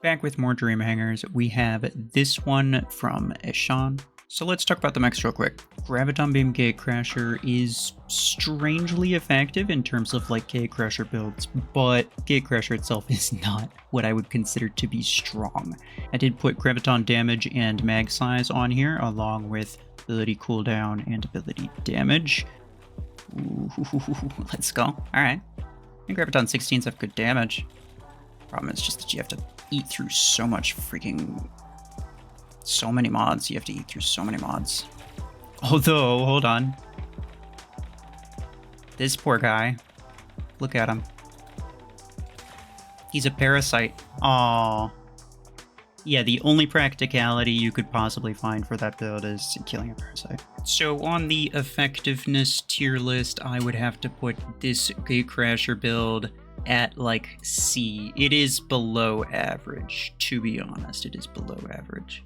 Back with more Dream Hangars, we have this one from Acoin. So let's talk about the mechs real quick. Graviton Beam Gatecrasher is strangely effective in terms of like Gatecrasher builds, but Gatecrasher itself is not what I would consider to be strong. I did put Graviton Damage and Mag Size on here, along with ability cooldown and ability damage. Ooh, let's go. Alright. And Graviton 16s have good damage. Problem is just that you have to eat through so many mods. You have to eat through so many mods. Although, hold on. This poor guy. Look at him. He's a parasite. Aww. Yeah, the only practicality you could possibly find for that build is killing a parasite. So on the effectiveness tier list, I would have to put this Gatecrasher build at like C. It is below average, to be honest. It is below average.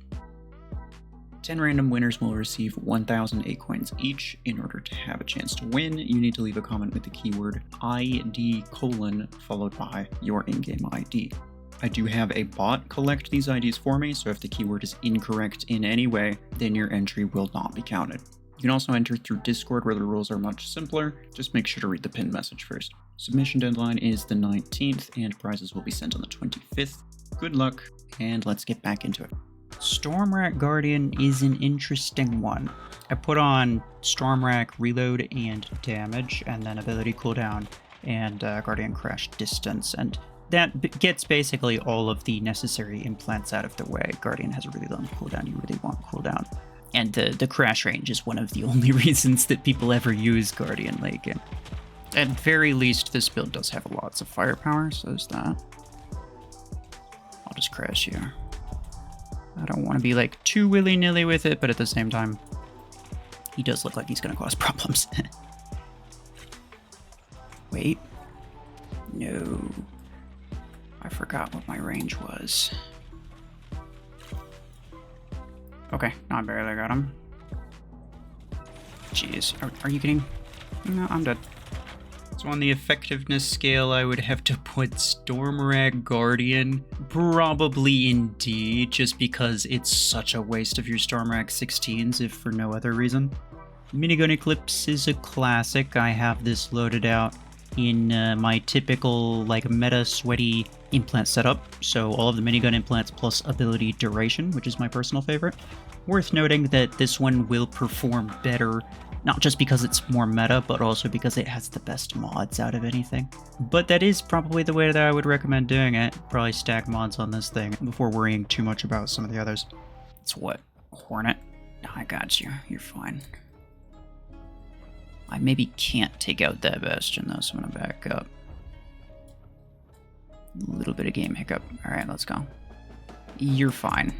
10 random winners will receive 1,000 Acoins each. In order to have a chance to win, you need to leave a comment with the keyword ID : followed by your in-game ID. I do have a bot collect these IDs for me, so if the keyword is incorrect in any way, then your entry will not be counted. You can also enter through Discord, where the rules are much simpler. Just make sure to read the pinned message first. Submission deadline is the 19th, and prizes will be sent on the 25th. Good luck, and let's get back into it. Stormrack Guardian is an interesting one. I put on Stormrack Reload and Damage, and then Ability Cooldown and Guardian Crash Distance, and that gets basically all of the necessary implants out of the way. Guardian has a really long cooldown, you really want cooldown. And the crash range is one of the only reasons that people ever use Guardian late game. At very least, this build does have lots of firepower, so there's that. I'll just crash here. I don't want to be like too willy-nilly with it, but at the same time, he does look like he's going to cause problems. Wait. No. I forgot what my range was. Okay, no, I barely got him. Jeez, are you kidding? No, I'm dead. So on the effectiveness scale, I would have to put Stormrack Guardian probably in D, just because it's such a waste of your Stormrack 16s, if for no other reason. Minigun Eclipse is a classic. I have this loaded out in my typical like meta sweaty implant setup, so all of the minigun implants plus ability duration, which is my personal favorite. Worth noting that this one will perform better, not just because it's more meta, but also because it has the best mods out of anything. But that is probably the way that I would recommend doing it. Probably stack mods on this thing before worrying too much about some of the others. It's what? Hornet? No, I got you. You're fine. I maybe can't take out that Bastion though, so I'm gonna back up. A little bit of game hiccup. Alright, let's go. You're fine.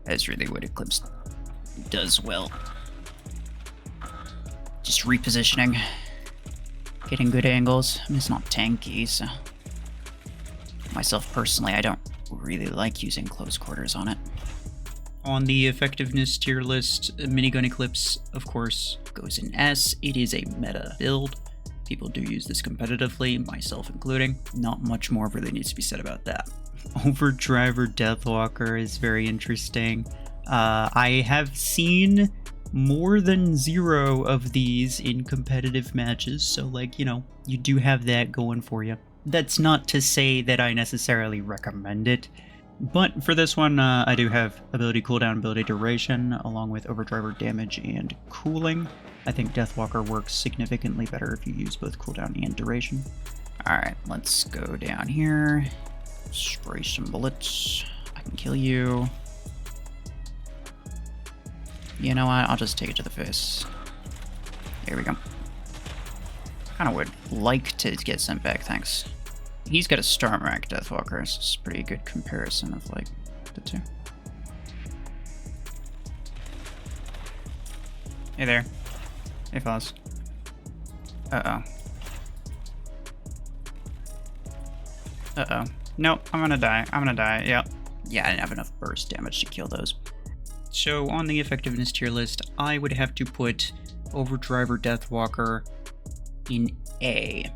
That's really what Eclipse does well. Just repositioning. Getting good angles. I mean, it's not tanky, so... Myself personally, I don't really like using close quarters on it. On the effectiveness tier list, Minigun Eclipse, of course, goes in S. It is a meta build. People do use this competitively, myself including. Not much more really needs to be said about that. Overdriver Deathwalker is very interesting. I have seen more than 0 of these in competitive matches, so like, you know, you do have that going for you. That's not to say that I necessarily recommend it. But for this one, I do have ability cooldown, ability duration, along with overdriver damage and cooling. I think Deathwalker works significantly better if you use both cooldown and duration. Alright, let's go down here. Spray some bullets. I can kill you. You know what? I'll just take it to the face. There we go. Kinda would like to get sent back, thanks. He's got a Stormrack Deathwalker, so it's a pretty good comparison of, like, the two. Hey there. Hey, fellas. Uh-oh. Uh-oh. Nope, I'm gonna die. I'm gonna die, yep. Yeah, I didn't have enough burst damage to kill those. So, on the effectiveness tier list, I would have to put Overdriver Deathwalker in A.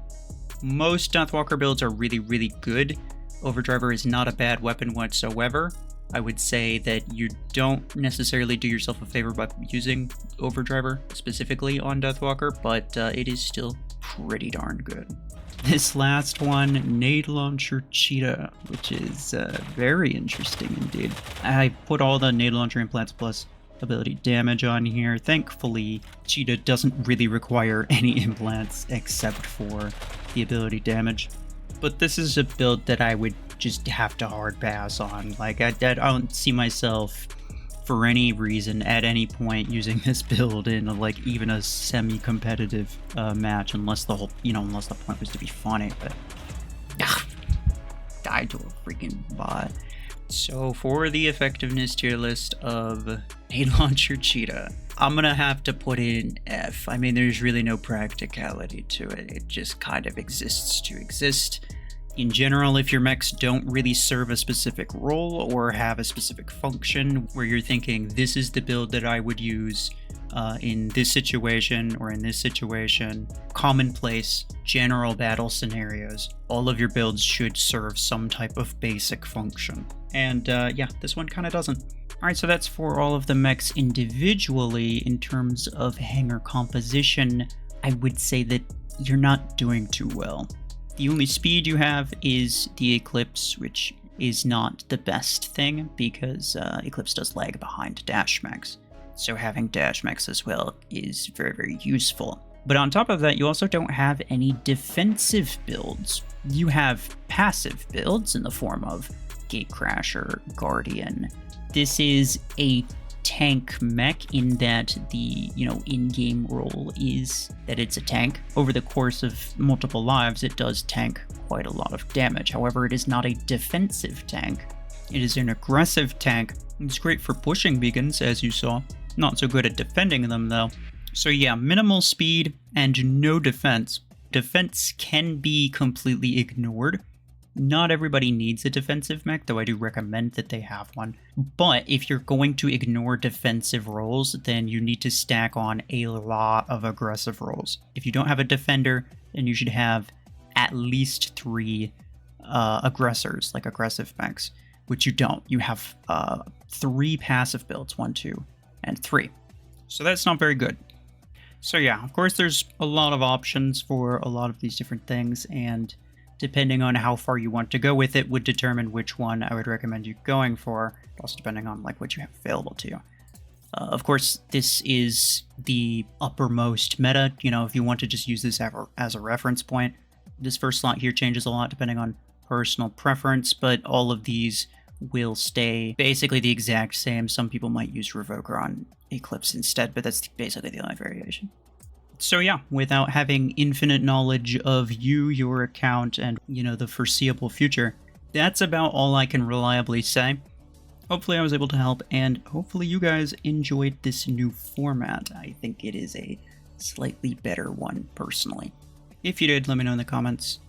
Most Deathwalker builds are really, really good, Overdriver is not a bad weapon whatsoever. I would say that you don't necessarily do yourself a favor by using Overdriver specifically on Deathwalker, but it is still pretty darn good. This last one, Nade Launcher Cheetah, which is very interesting indeed. I put all the Nade Launcher implants plus ability damage on here. Thankfully, Cheetah doesn't really require any implants except for the ability damage. But this is a build that I would just have to hard pass on. Like, I don't see myself for any reason at any point using this build in like even a semi-competitive match, unless the whole, unless the point was to be funny. But died to a freaking bot. So for the effectiveness tier list of Nade Launcher Cheetah, I'm gonna have to put it in F. I mean, there's really no practicality to it. It just kind of exists to exist. In general, if your mechs don't really serve a specific role or have a specific function where you're thinking, this is the build that I would use in this situation or in this situation, commonplace, general battle scenarios, all of your builds should serve some type of basic function. And yeah, this one kind of doesn't. Alright, so that's for all of the mechs individually. In terms of hangar composition, I would say that you're not doing too well. The only speed you have is the Eclipse, which is not the best thing because Eclipse does lag behind dash mechs. So having dash mechs as well is very, very useful. But on top of that, you also don't have any defensive builds. You have passive builds in the form of Gatecrasher, Guardian. This is a tank mech in that the in-game role is that it's a tank. Over the course of multiple lives, it does tank quite a lot of damage. However, it is not a defensive tank. It is an aggressive tank. It's great for pushing beacons, as you saw. Not so good at defending them though. So yeah, minimal speed and no defense. Defense can be completely ignored. Not everybody needs a defensive mech, though I do recommend that they have one. But if you're going to ignore defensive roles, then you need to stack on a lot of aggressive roles. If you don't have a defender, then you should have at least 3 aggressors, like aggressive mechs, which you don't. You have 3 passive builds, 1, 2, and 3. So that's not very good. So yeah, of course there's a lot of options for a lot of these different things, and depending on how far you want to go with it would determine which one I would recommend you going for, also depending on like what you have available to you. Of course, this is the uppermost meta. If you want to just use this as a reference point, this first slot here changes a lot depending on personal preference, but all of these will stay basically the exact same. Some people might use Revoker on Eclipse instead, but that's basically the only variation. So yeah, without having infinite knowledge of you, your account, and, the foreseeable future, that's about all I can reliably say. Hopefully I was able to help, and hopefully you guys enjoyed this new format. I think it is a slightly better one, personally. If you did, let me know in the comments.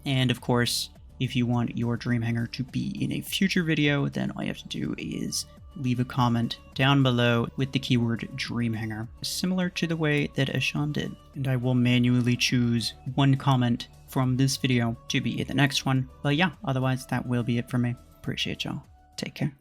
And of course, if you want your Dream Hangar to be in a future video, then all you have to do is leave a comment down below with the keyword Dream Hangar, similar to the way that Ashan did. And I will manually choose one comment from this video to be in the next one. But yeah, otherwise that will be it for me. Appreciate y'all. Take care.